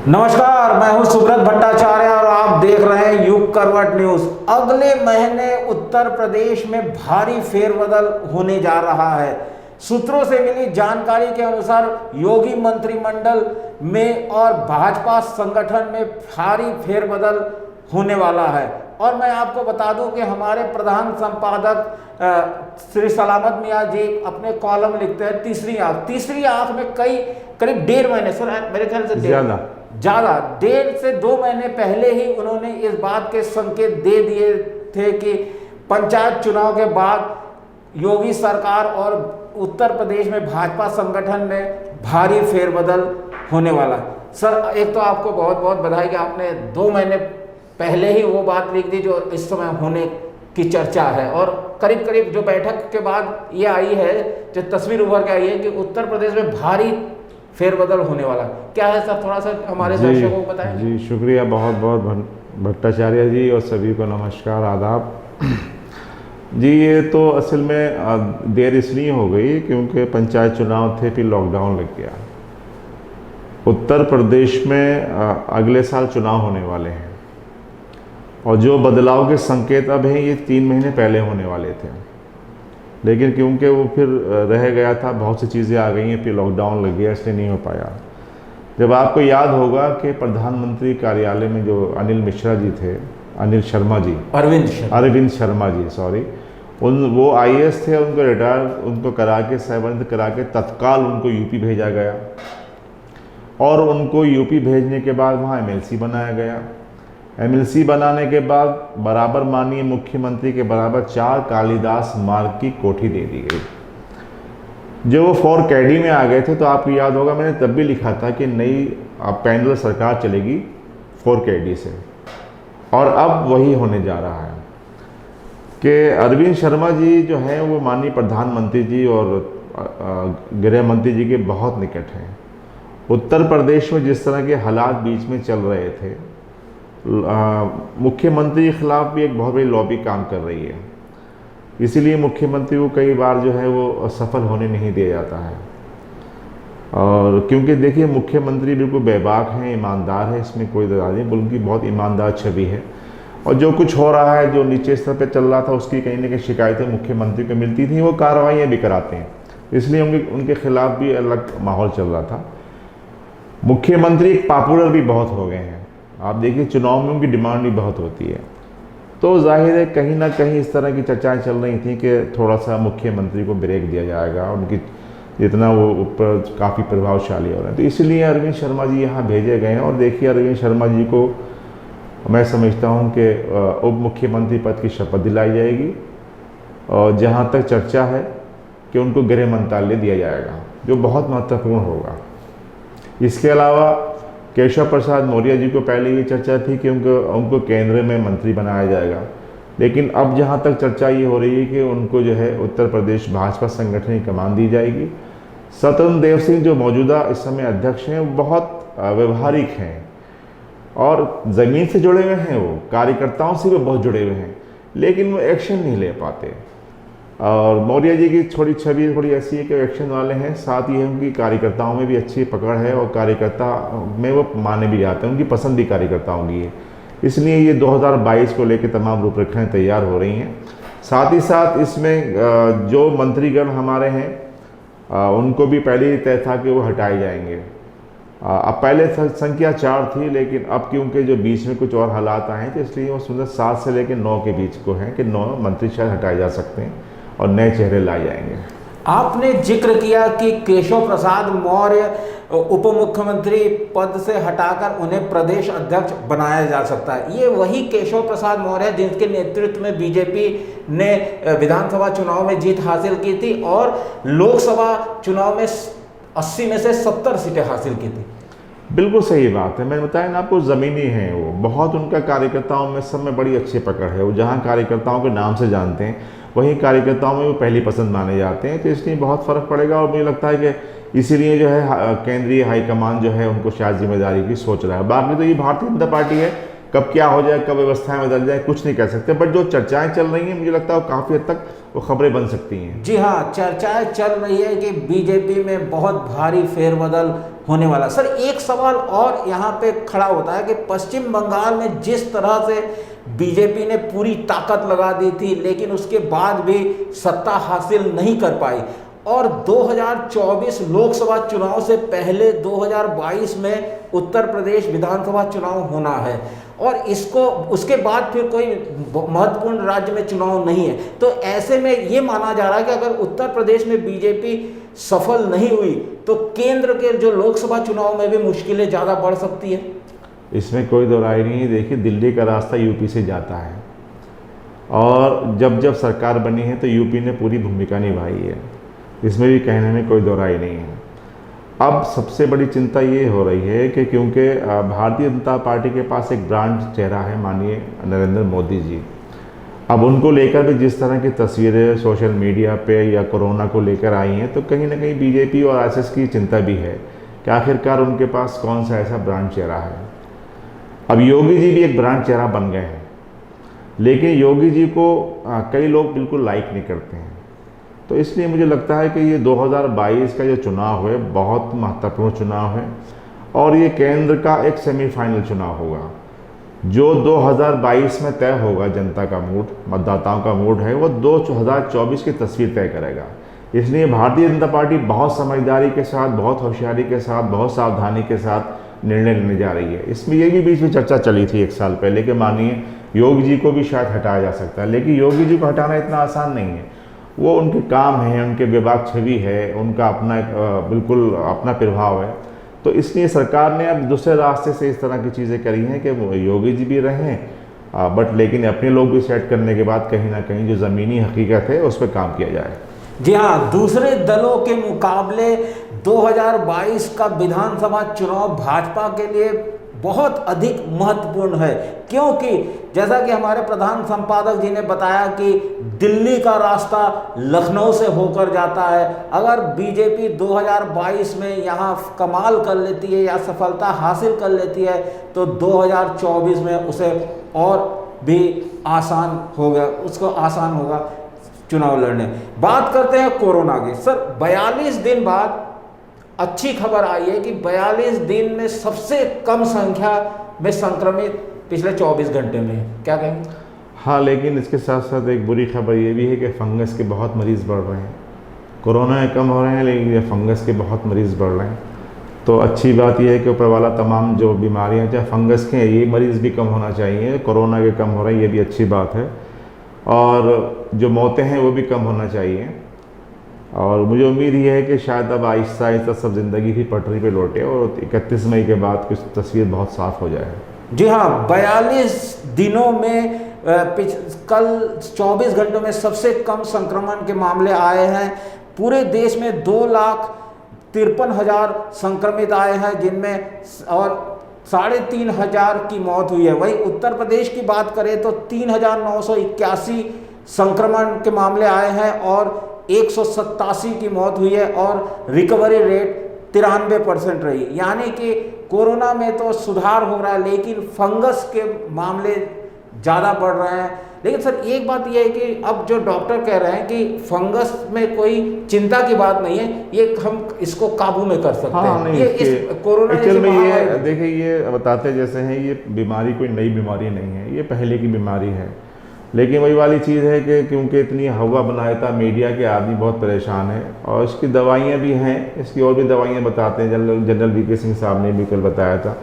नमस्कार, मैं हूं सुब्रत भट्टाचार्य और आप देख रहे हैं युग करवट न्यूज। अगले महीने उत्तर प्रदेश में भारी फेरबदल होने जा रहा है। सूत्रों से मिली जानकारी के अनुसार योगी मंत्रिमंडल में और भाजपा संगठन में भारी फेरबदल होने वाला है। और मैं आपको बता दूं कि हमारे प्रधान संपादक श्री सलामत मियाँ जी अपने कॉलम लिखते हैं तीसरी आंख में करीब 1.5 महीने, सर मेरे ख्याल से ज़्यादा 1.5 से 2 महीने पहले ही उन्होंने इस बात के संकेत दे दिए थे कि पंचायत चुनाव के बाद योगी सरकार और उत्तर प्रदेश में भाजपा संगठन में भारी फेरबदल होने वाला है। सर, एक तो आपको बहुत बहुत बधाई कि आपने 2 महीने पहले ही वो बात लिख दी जो इस समय होने की चर्चा है। और करीब करीब जो बैठक के बाद ये आई है, जो तस्वीर उभर के आई है कि उत्तर प्रदेश में भारी फेरबदल होने वाला क्या है। सर, थोड़ा सा हमारे दर्शकों को बताएं। जी शुक्रिया, बहुत बहुत भट्टाचार्य जी, और सभी को नमस्कार, आदाब। जी, ये तो असल में देर इसलिए हो गई क्योंकि पंचायत चुनाव थे, फिर लॉकडाउन लग गया। उत्तर प्रदेश में अगले साल चुनाव होने वाले हैं और जो बदलाव के संकेत अब हैं ये 3 महीने पहले होने वाले थे, लेकिन क्योंकि वो फिर रह गया था, बहुत सी चीज़ें आ गई हैं, फिर लॉकडाउन लग गया, इसलिए नहीं हो पाया। जब आपको याद होगा कि प्रधानमंत्री कार्यालय में जो अरविंद शर्मा जी सॉरी, वो IAS थे, उनको रिटायर उनको करा के सेवानिवृत्त करा के तत्काल उनको यूपी भेजा गया और उनको यूपी भेजने के बाद वहाँ MLC बनाया गया। MLC बनाने के बाद बराबर माननीय मुख्यमंत्री के बराबर 4 कालिदास मार्ग की कोठी दे दी गई। जो वो 4 कैडी में आ गए थे, तो आपको याद होगा मैंने तब भी लिखा था कि नई पैनल सरकार चलेगी 4 कैडी से, और अब वही होने जा रहा है कि अरविंद शर्मा जी जो हैं वो माननीय प्रधानमंत्री जी और गृह मंत्री जी के बहुत निकट हैं। उत्तर प्रदेश में जिस तरह के हालात बीच में चल रहे थे, मुख्यमंत्री के खिलाफ भी एक बहुत बड़ी लॉबी काम कर रही है, इसीलिए मुख्यमंत्री को कई बार जो है वो सफल होने नहीं दिया जाता है। और क्योंकि देखिए मुख्यमंत्री बिल्कुल बेबाक हैं, ईमानदार है, इसमें कोई दरार नहीं, उनकी बहुत ईमानदार छवि है। और जो कुछ हो रहा है, जो नीचे स्तर पर चल रहा था, उसकी कहीं ना कहीं शिकायतें मुख्यमंत्री को मिलती थी, वो कार्रवाइयाँ भी कराते हैं, इसलिए उनके खिलाफ भी अलग माहौल चल रहा था। मुख्यमंत्री पॉपुलर भी बहुत हो गए हैं, आप देखिए चुनाव में उनकी डिमांड भी बहुत होती है, तो जाहिर है कहीं ना कहीं इस तरह की चर्चाएं चल रही थी कि थोड़ा सा मुख्यमंत्री को ब्रेक दिया जाएगा, उनकी जितना वो ऊपर काफ़ी प्रभावशाली हो रहे हैं, तो इसलिए अरविंद शर्मा जी यहाँ भेजे गए हैं। और देखिए अरविंद शर्मा जी को मैं समझता हूँ कि उप मुख्यमंत्री पद की शपथ दिलाई जाएगी, और जहाँ तक चर्चा है कि उनको गृह मंत्रालय दिया जाएगा, जो बहुत महत्वपूर्ण होगा। इसके अलावा केशव प्रसाद मौर्य जी को पहले ये चर्चा थी कि उनको केंद्र में मंत्री बनाया जाएगा, लेकिन अब जहाँ तक चर्चा ये हो रही है कि उनको जो है उत्तर प्रदेश भाजपा संगठन की कमान दी जाएगी। स्वतंत्र देव सिंह जो मौजूदा इस समय अध्यक्ष हैं, वो बहुत व्यवहारिक हैं और ज़मीन से जुड़े हुए हैं, वो कार्यकर्ताओं से भी बहुत जुड़े हुए हैं, लेकिन वो एक्शन नहीं ले पाते। और मौर्य जी की छवि थोड़ी ऐसी है कि एक्शन वाले हैं, साथ ही उनकी कार्यकर्ताओं में भी अच्छी पकड़ है और कार्यकर्ता में वो माने भी जाते हैं, उनकी पसंद भी कार्यकर्ताओं की है, इसलिए ये 2022 को लेकर तमाम रूपरेखाएं तैयार हो रही हैं। साथ ही साथ इसमें जो मंत्रीगण हमारे हैं उनको भी पहले ही तय था कि वो हटाए जाएंगे। अब पहले संख्या 4 थी, लेकिन अब क्योंकि जो बीच में कुछ और हालात आए हैं, तो इसलिए वो 7 से लेकर 9 के बीच को हैं कि 9 मंत्री शायद हटाए जा सकते हैं और नए चेहरे लाए जाएंगे। आपने जिक्र किया कि केशव प्रसाद मौर्य उप मुख्यमंत्री पद से हटाकर उन्हें प्रदेश अध्यक्ष बनाया जा सकता है। ये वही केशव प्रसाद मौर्य है जिनके नेतृत्व में बीजेपी ने विधानसभा चुनाव में जीत हासिल की थी और लोकसभा चुनाव में 80 में से 70 सीटें हासिल की थी। बिल्कुल सही बात है, मैंने बताया ना आपको, ज़मीनी हैं वो, बहुत उनका कार्यकर्ताओं में सब में बड़ी अच्छी पकड़ है। वो जहाँ कार्यकर्ताओं के नाम से जानते हैं, वहीं कार्यकर्ताओं में वो पहली पसंद माने जाते हैं, तो इसलिए बहुत फ़र्क पड़ेगा। और मुझे लगता है कि इसीलिए जो है केंद्रीय हाईकमान जो है उनको शायद जिम्मेदारी की सोच रहा है। बाकी तो ये भारतीय जनता पार्टी है कब क्या हो जाए, कब व्यवस्थाएं बदल जाए, कुछ नहीं कह सकते। बट जो चर्चाएं चल रही हैं, मुझे लगता है वो काफ़ी हद तक वो खबरें बन सकती हैं। जी हाँ, चर्चाएं चल रही है कि बीजेपी में बहुत भारी फेरबदल होने वाला। सर एक सवाल और यहाँ पे खड़ा होता है कि पश्चिम बंगाल में जिस तरह से बीजेपी ने पूरी ताकत लगा दी थी, लेकिन उसके बाद भी सत्ता हासिल नहीं कर पाई, और 2024 लोकसभा चुनाव से पहले 2022 में उत्तर प्रदेश विधानसभा चुनाव होना है, और इसको उसके बाद फिर कोई महत्वपूर्ण राज्य में चुनाव नहीं है। तो ऐसे में ये माना जा रहा है कि अगर उत्तर प्रदेश में बीजेपी सफल नहीं हुई तो केंद्र के जो लोकसभा चुनाव में भी मुश्किलें ज़्यादा बढ़ सकती है। इसमें कोई दो राय नहीं है। देखिए, दिल्ली का रास्ता यूपी से जाता है, और जब जब सरकार बनी है तो यूपी ने पूरी भूमिका निभाई है, इसमें भी कहने में कोई दो राय नहीं है। अब सबसे बड़ी चिंता ये हो रही है कि क्योंकि भारतीय जनता पार्टी के पास एक ब्रांड चेहरा है, माननीय नरेंद्र मोदी जी। अब उनको लेकर भी जिस तरह की तस्वीरें सोशल मीडिया पे या कोरोना को लेकर आई हैं, तो कहीं ना कहीं बीजेपी और आरएसएस की चिंता भी है कि आखिरकार उनके पास कौन सा ऐसा ब्रांड चेहरा है। अब योगी जी भी एक ब्रांड चेहरा बन गए हैं, लेकिन योगी जी को कई लोग बिल्कुल लाइक नहीं करते हैं। तो इसलिए मुझे लगता है कि ये 2022 का जो चुनाव है बहुत महत्वपूर्ण चुनाव है, और ये केंद्र का एक सेमीफाइनल चुनाव होगा। जो 2022 में तय होगा, जनता का मूड, मतदाताओं का मूड है, वो 2024 की तस्वीर तय करेगा। इसलिए भारतीय जनता पार्टी बहुत समझदारी के साथ, बहुत होशियारी के साथ, बहुत सावधानी के साथ निर्णय लेने जा रही है। इसमें ये भी बीच में चर्चा चली थी 1 साल पहले कि मानिए योगी जी को भी शायद हटाया जा सकता है, लेकिन योगी जी को हटाना इतना आसान नहीं है। वो उनके काम हैं, उनके बेबाक छवि है, उनका अपना बिल्कुल अपना प्रभाव है। तो इसलिए सरकार ने अब दूसरे रास्ते से इस तरह की चीज़ें करी हैं कि योगी जी भी रहें, बट लेकिन अपने लोग भी सेट करने के बाद कहीं ना कहीं जो ज़मीनी हकीकत है उस पर काम किया जाए। जी हाँ, दूसरे दलों के मुकाबले 2022 का विधानसभा चुनाव भाजपा के लिए बहुत अधिक महत्वपूर्ण है, क्योंकि जैसा कि हमारे प्रधान संपादक जी ने बताया कि दिल्ली का रास्ता लखनऊ से होकर जाता है। अगर बीजेपी 2022 में यहाँ कमाल कर लेती है या सफलता हासिल कर लेती है तो 2024 में उसे और भी आसान होगा, उसको आसान होगा चुनाव लड़ने। बात करते हैं कोरोना की। सर 42 दिन बाद अच्छी खबर आई है कि 42 दिन में सबसे कम संख्या में संक्रमित पिछले 24 घंटे में है। क्या कहेंगे? हाँ, लेकिन इसके साथ साथ एक बुरी खबर ये भी है कि फंगस के बहुत मरीज़ बढ़ रहे हैं। कोरोना कम हो रहे हैं, लेकिन ये फंगस के बहुत मरीज़ बढ़ रहे हैं। तो अच्छी बात यह है कि ऊपर वाला तमाम जो बीमारियाँ चाहे फंगस के हैं, ये मरीज़ भी कम होना चाहिए। कोरोना के कम हो रहे हैं, ये भी अच्छी बात है। और जो मौतें हैं वो भी कम होना चाहिए। और मुझे उम्मीद ये है कि शायद अब आहिस्ता आहिस्ता सब ज़िंदगी की पटरी पे लौटे और 31 मई के बाद कुछ तस्वीर बहुत साफ़ हो जाए। जी हाँ, 42 दिनों में कल 24 घंटों में सबसे कम संक्रमण के मामले आए हैं। पूरे देश में 2,53,000 संक्रमित आए हैं, जिनमें और 3,500 की मौत हुई है। वहीं उत्तर प्रदेश की बात करें तो 3,981 संक्रमण के मामले आए हैं और 187 की मौत हुई है, और रिकवरी रेट 93% रही। यानी कि कोरोना में तो सुधार हो रहा है, लेकिन फंगस के मामले ज़्यादा बढ़ रहे हैं। लेकिन सर एक बात यह है कि अब जो डॉक्टर कह रहे हैं कि फंगस में कोई चिंता की बात नहीं है, ये हम इसको काबू में कर सकते हैं। नहीं, ये इस कोरोना में ये देखिए, ये बताते जैसे हैं, ये बीमारी कोई नई बीमारी नहीं है, ये पहले की बीमारी है। लेकिन वही वाली चीज़ है कि क्योंकि इतनी हवा बनाया था मीडिया के, आदमी बहुत परेशान है, और इसकी दवाइयाँ भी हैं, इसकी और भी दवाइयाँ बताते हैं। जनरल वीके सिंह साहब ने भी कल बताया था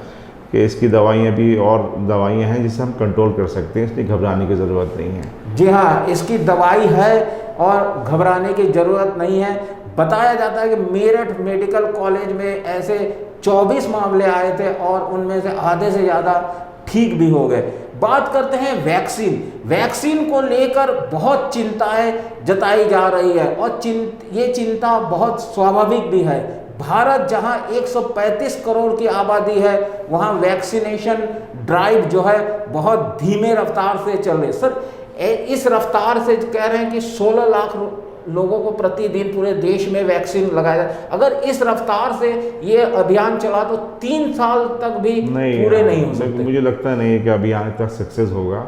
कि इसकी दवाइयाँ भी और दवाइयाँ हैं जिससे हम कंट्रोल कर सकते हैं, इसलिए घबराने की ज़रूरत नहीं है। जी हाँ, इसकी दवाई है और घबराने की ज़रूरत नहीं है। बताया जाता है कि मेरठ मेडिकल कॉलेज में ऐसे 24 मामले आए थे और उनमें से आधे से ज़्यादा ठीक भी हो गए। बात करते हैं वैक्सीन। वैक्सीन को लेकर बहुत चिंताएं जताई जा रही है, और ये चिंता बहुत स्वाभाविक भी है। भारत जहां 135 करोड़ की आबादी है, वहां वैक्सीनेशन ड्राइव जो है बहुत धीमे रफ्तार से चल रही है। सर इस रफ्तार से कह रहे हैं कि 16 लाख लोगों को प्रतिदिन पूरे देश में वैक्सीन लगाया जाए। अगर इस रफ्तार से ये अभियान चला तो 3 साल तक भी पूरे नहीं हो सकते। मुझे लगता नहीं है कि अभियान तक सक्सेस होगा।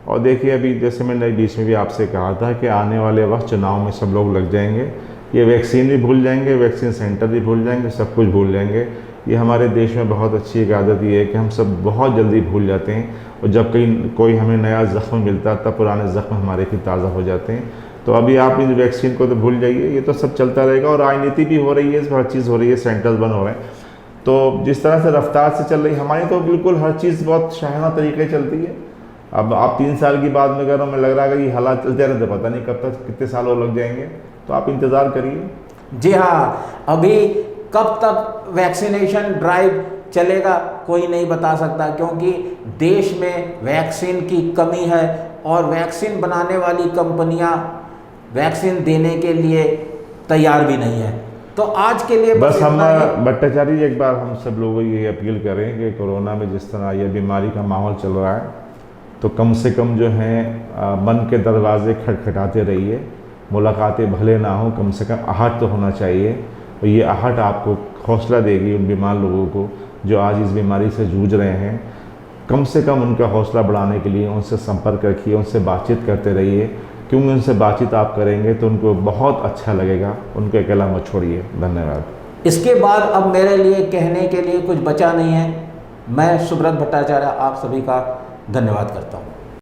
और देखिए अभी जैसे मैंने बीच में भी आपसे कहा था कि आने वाले वक्त चुनाव में सब लोग लग जाएंगे, ये वैक्सीन भी भूल जाएंगे, वैक्सीन सेंटर भी भूल जाएंगे, सब कुछ भूल जाएंगे। ये हमारे देश में बहुत अच्छी एक आदत ये है कि हम सब बहुत जल्दी भूल जाते हैं, और जब कहीं कोई हमें नया ज़ख्म मिलता है तब पुराने ज़ख्म हमारे फिर ताज़ा हो जाते हैं। तो अभी आप इस वैक्सीन को तो भूल जाइए, ये तो सब चलता रहेगा। और राजनीति भी हो रही है, इसमें हर चीज़ हो रही है, सेंटर्स बन हो रहे हैं। तो जिस तरह से रफ्तार से चल रही है हमारी, तो बिल्कुल हर चीज़ बहुत शाहाना तरीके चलती है। अब आप 3 साल की बात में कह रहा हूँ, मैं लग रहा है कि ये हालात चलते रहते, पता नहीं कब तक कितने साल और लग जाएंगे, तो आप इंतज़ार करिए। जी हाँ, अभी कब तक वैक्सीनेशन ड्राइव चलेगा कोई नहीं बता सकता, क्योंकि देश में वैक्सीन की कमी है और वैक्सीन बनाने वाली कंपनियां वैक्सीन देने के लिए तैयार भी नहीं है। तो आज के लिए बस हम भट्टाचार्य जी एक बार हम सब लोगों ये अपील करें कि कोरोना में जिस तरह ये बीमारी का माहौल चल रहा है, तो कम से कम जो है मन के दरवाजे खटखटाते रहिए। मुलाकातें भले ना हो, कम से कम आहट तो होना चाहिए, और ये आहट आपको हौसला देगी उन बीमार लोगों को जो आज इस बीमारी से जूझ रहे हैं। कम से कम उनका हौसला बढ़ाने के लिए उनसे संपर्क रखिए, उनसे बातचीत करते रहिए, क्योंकि उनसे बातचीत आप करेंगे तो उनको बहुत अच्छा लगेगा। उनको अकेला मत छोड़िए। धन्यवाद। इसके बाद अब मेरे लिए कहने के लिए कुछ बचा नहीं है। मैं सुब्रत भट्टाचार्य आप सभी का धन्यवाद करता हूँ।